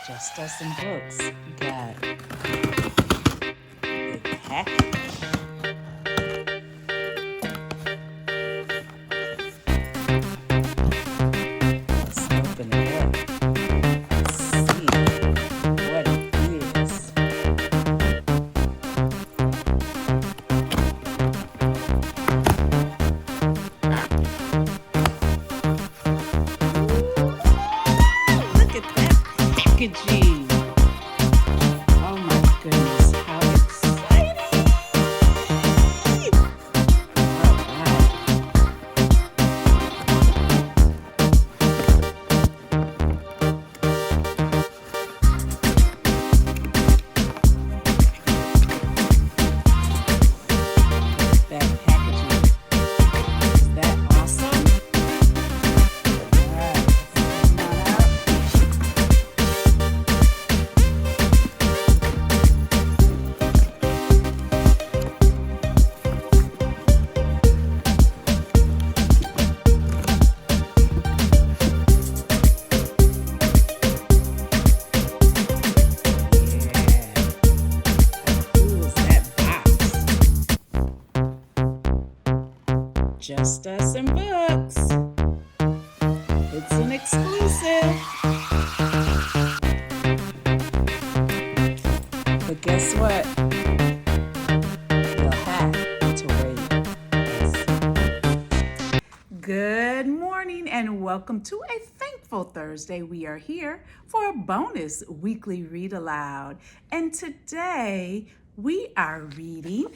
Just Us and Books got a package. Let's open it up. Let's see what it is. Look at that packaging. Oh my goodness, how exciting! All right. That packaging. Is that awesome? All right, let's open that up. Yeah. Who is that box? Just Us and Books. It's an exclusive. But guess what? You'll have to wait. Good morning and welcome to a thankful Thursday. We are here for a bonus weekly read aloud. And today we are reading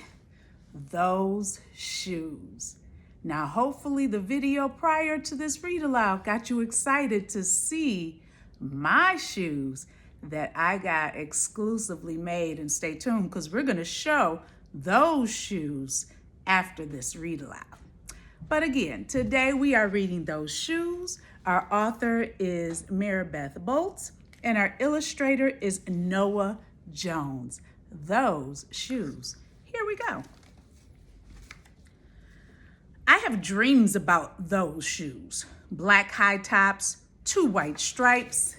Those Shoes. Now, hopefully the video prior to this read aloud got you excited to see my shoes that I got exclusively made. And stay tuned because we're going to show those shoes after this read aloud. But again, today we are reading Those Shoes. Our author is Meribeth Boelts and our illustrator is Noah Jones. Those Shoes. Here we go. I have dreams about those shoes. Black high tops, 2 white stripes.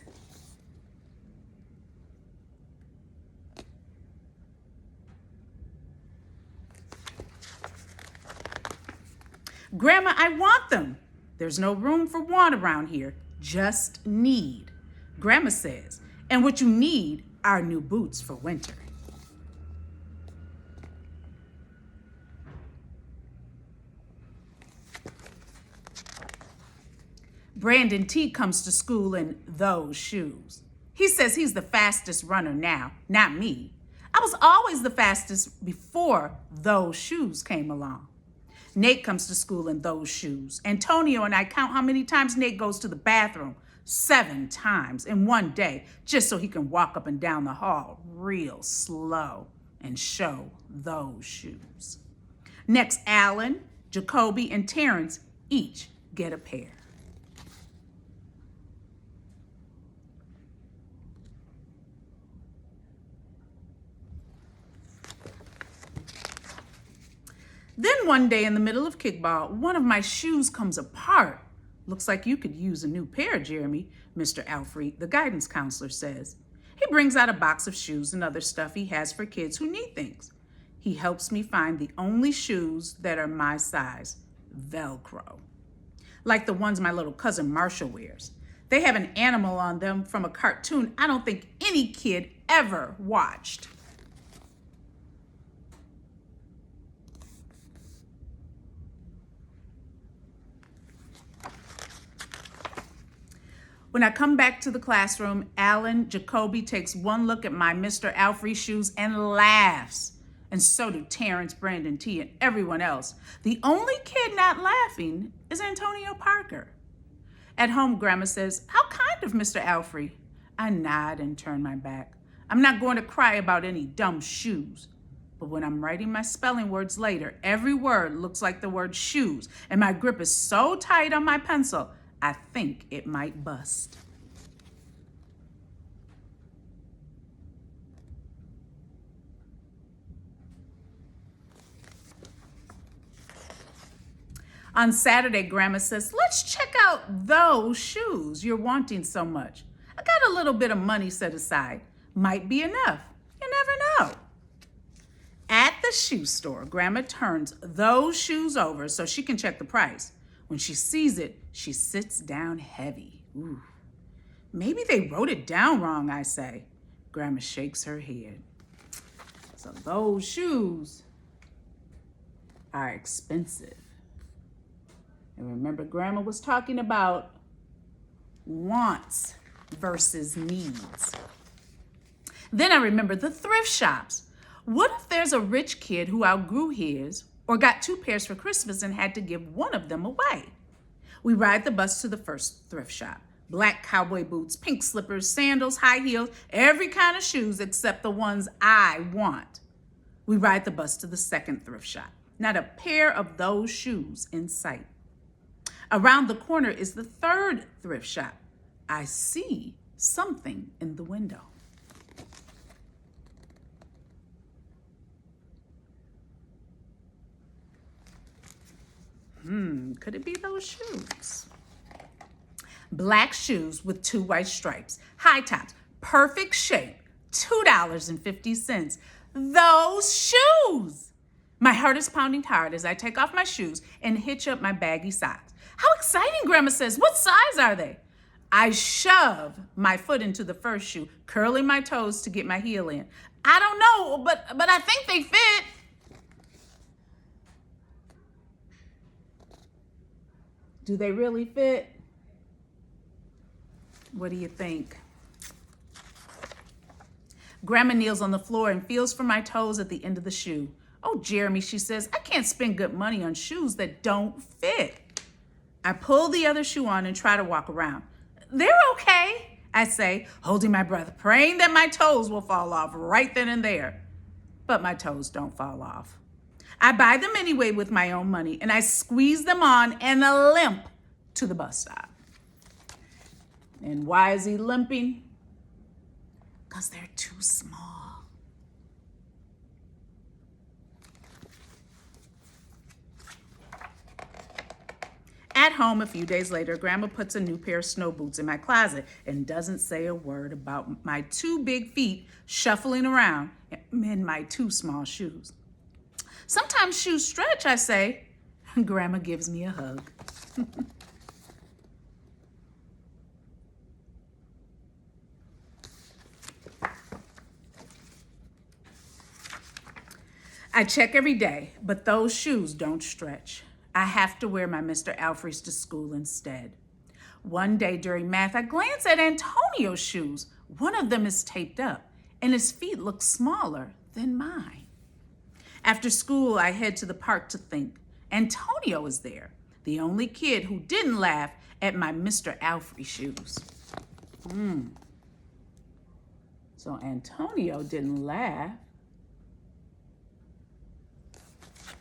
Grandma, I want them. There's no room for want around here, just need. Grandma says, and what you need are new boots for winter. Brandon T comes to school in those shoes. He says he's the fastest runner now, not me. I was always the fastest before those shoes came along. Nate comes to school in those shoes. Antonio and I count how many times Nate goes to the bathroom. 7 times in one day, just so he can walk up and down the hall real slow and show those shoes. Next, Alan, Jacoby, and Terrence each get a pair. Then one day in the middle of kickball, one of my shoes comes apart. Looks like you could use a new pair, Jeremy, Mr. Alfred, the guidance counselor says. He brings out a box of shoes and other stuff he has for kids who need things. He helps me find the only shoes that are my size, Velcro. Like the ones my little cousin Marsha wears. They have an animal on them from a cartoon I don't think any kid ever watched. When I come back to the classroom, Alan Jacoby takes one look at my Mr. Alfred shoes and laughs. And so do Terrence, Brandon T, and everyone else. The only kid not laughing is Antonio Parker. At home, Grandma says, "How kind of Mr. Alfred." I nod and turn my back. I'm not going to cry about any dumb shoes. But when I'm writing my spelling words later, every word looks like the word shoes, and my grip is so tight on my pencil, I think it might bust. On Saturday, Grandma says, "Let's check out those shoes you're wanting so much." I got a little bit of money set aside. Might be enough. You never know. At the shoe store, Grandma turns those shoes over so she can check the price. When she sees it, she sits down heavy. Ooh. Maybe they wrote it down wrong, I say. Grandma shakes her head. So those shoes are expensive. And remember, Grandma was talking about wants versus needs. Then I remember the thrift shops. What if there's a rich kid who outgrew his or got 2 pairs for Christmas and had to give one of them away? We ride the bus to the first thrift shop. Black cowboy boots, pink slippers, sandals, high heels, every kind of shoes except the ones I want. We ride the bus to the second thrift shop. Not a pair of those shoes in sight. Around the corner is the third thrift shop. I see something in the window. Could it be those shoes? Black shoes with 2 white stripes, high tops, perfect shape, $2.50. Those shoes! My heart is pounding hard as I take off my shoes and hitch up my baggy socks. How exciting, Grandma says. What size are they? I shove my foot into the first shoe, curling my toes to get my heel in. I don't know, but I think they fit. Do they really fit? What do you think? Grandma kneels on the floor and feels for my toes at the end of the shoe. Oh, Jeremy, she says, I can't spend good money on shoes that don't fit. I pull the other shoe on and try to walk around. They're okay, I say, holding my breath, praying that my toes will fall off right then and there. But my toes don't fall off. I buy them anyway with my own money, and I squeeze them on and limp to the bus stop. And why is he limping? Because they're too small. At home, a few days later, Grandma puts a new pair of snow boots in my closet and doesn't say a word about my 2 big feet shuffling around in my 2 small shoes. Sometimes shoes stretch, I say. Grandma gives me a hug. I check every day, but those shoes don't stretch. I have to wear my Mr. Alfrey's to school instead. One day during math, I glance at Antonio's shoes. One of them is taped up, and his feet look smaller than mine. After school, I head to the park to think. Antonio is there, the only kid who didn't laugh at my Mr. Alfrey shoes. So Antonio didn't laugh.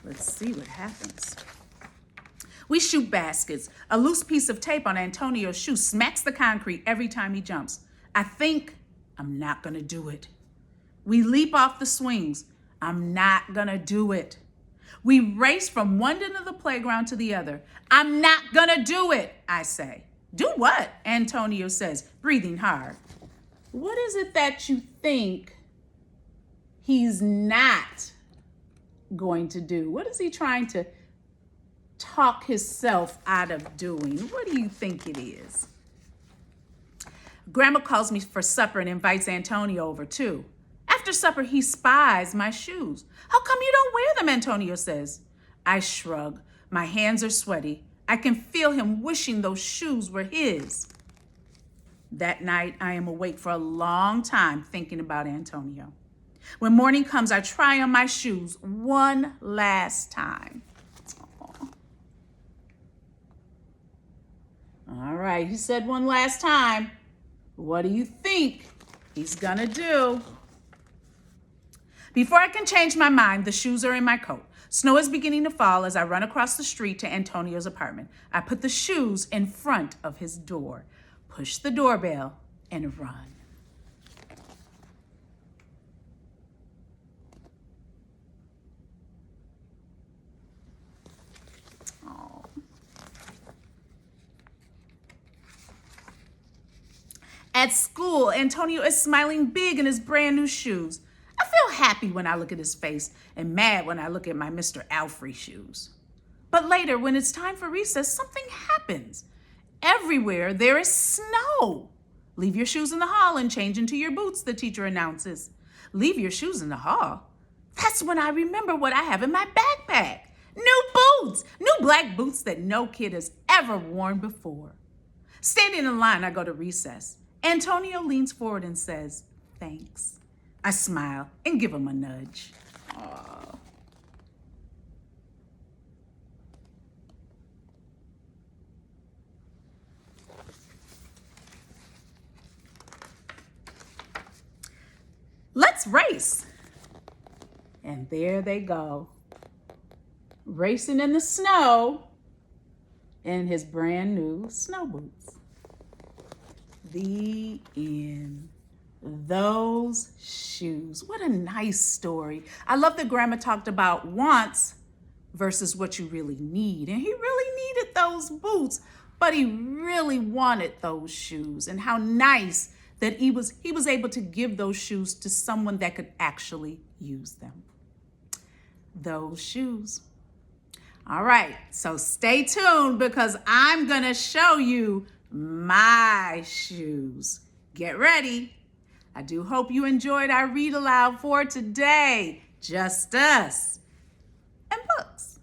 Let's see what happens. We shoot baskets. A loose piece of tape on Antonio's shoe smacks the concrete every time he jumps. I think I'm not gonna do it. We leap off the swings. I'm not gonna do it. We race from one end of the playground to the other. I'm not gonna do it, I say. Do what? Antonio says, breathing hard. What is it that you think he's not going to do? What is he trying to talk himself out of doing? What do you think it is? Grandma calls me for supper and invites Antonio over too. After supper, he spies my shoes. How come you don't wear them? Antonio says. I shrug. My hands are sweaty. I can feel him wishing those shoes were his. That night, I am awake for a long time thinking about Antonio. When morning comes, I try on my shoes one last time. Aww. All right, he said one last time. What do you think he's gonna do? Before I can change my mind, the shoes are in my coat. Snow is beginning to fall as I run across the street to Antonio's apartment. I put the shoes in front of his door, push the doorbell, and run. At school, Antonio is smiling big in his brand new shoes. I feel happy when I look at his face and mad when I look at my Mr. Alfrey shoes. But later, when it's time for recess, something happens. Everywhere there is snow. Leave your shoes in the hall and change into your boots, the teacher announces. Leave your shoes in the hall? That's when I remember what I have in my backpack. New boots! New black boots that no kid has ever worn before. Standing in line, I go to recess. Antonio leans forward and says, "Thanks." I smile and give him a nudge. Aww. Let's race. And there they go, racing in the snow in his brand new snow boots. The end. Those shoes. What a nice story. I love that Grandma talked about wants versus what you really need. And he really needed those boots, but he really wanted those shoes. And how nice that he was able to give those shoes to someone that could actually use them. Those shoes. All right, so stay tuned because I'm gonna show you my shoes. Get ready. I do hope you enjoyed our read aloud for today. Just Us and Books.